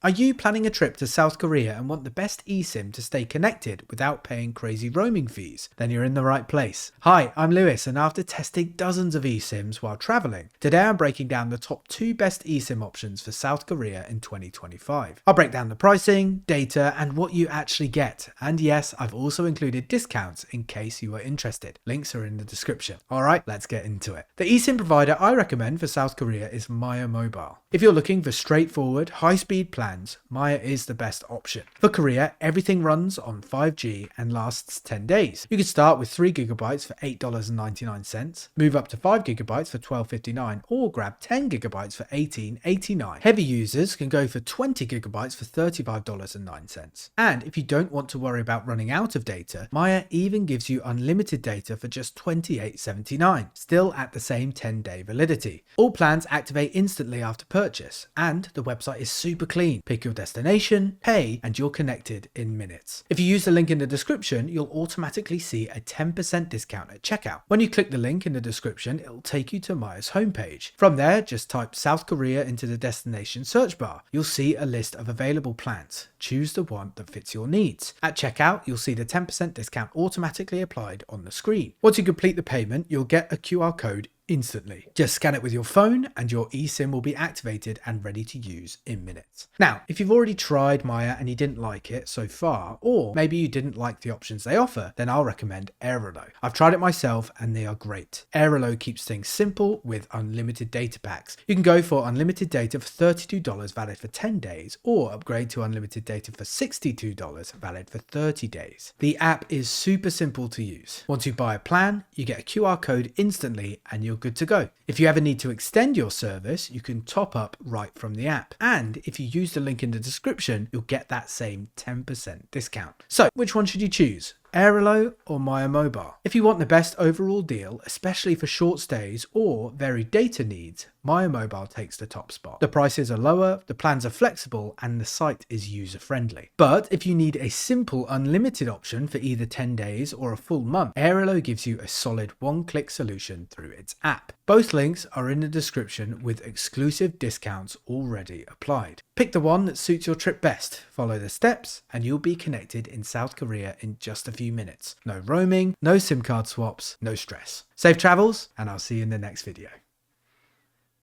Are you planning a trip to South Korea and want the best eSIM to stay connected without paying crazy roaming fees? Then you're in the right place. Hi, I'm Lewis, and after testing dozens of eSIMs while traveling, today I'm breaking down the top 2 best eSIM options for South Korea in 2025. I'll break down the pricing, data, and what you actually get. And yes, I've also included discounts in case you are interested. Links are in the description. Alright, let's get into it. The eSIM provider I recommend for South Korea is Maya Mobile. If you're looking for straightforward, high-speed plans, Maya is the best option. For Korea, everything runs on 5G and lasts 10 days. You can start with 3GB for $8.99, move up to 5GB for $12.59, or grab 10GB for $18.89. Heavy users can go for 20GB for $35.09. And if you don't want to worry about running out of data, Maya even gives you unlimited data for just $28.79, still at the same 10-day validity. All plans activate instantly after purchase, and the website is super clean. Pick your destination, pay, and you're connected in minutes. If you use the link in the description, you'll automatically see a 10% discount at checkout. When you click the link in the description, it'll take you to Maya's homepage. From there, just type South Korea into the destination search bar. You'll see a list of available plans. Choose the one that fits your needs. At checkout, you'll see the 10% discount automatically applied on the screen. Once you complete the payment, you'll get a QR code instantly. Just scan it with your phone and your eSIM will be activated and ready to use in minutes. Now, if you've already tried Maya and you didn't like it so far, or maybe you didn't like the options they offer, then I'll recommend Airalo. I've tried it myself and they are great. Airalo keeps things simple with unlimited data packs. You can go for unlimited data for $32 valid for 10 days, or upgrade to unlimited data for $62 valid for 30 days. The app is super simple to use. Once you buy a plan, you get a QR code instantly and you're good to go. If you ever need to extend your service, you can top up right from the app. And if you use the link in the description, you'll get that same 10% discount. So which one should you choose? Airalo or Maya Mobile? If you want the best overall deal, especially for short stays or varied data needs, Maya Mobile takes the top spot. The prices are lower, the plans are flexible, and the site is user-friendly. But if you need a simple unlimited option for either 10 days or a full month, Airalo gives you a solid one-click solution through its app. Both links are in the description with exclusive discounts already applied. Pick the one that suits your trip best, follow the steps, and you'll be connected in South Korea in just a few minutes. No roaming, no SIM card swaps, no stress. Safe travels, and I'll see you in the next video.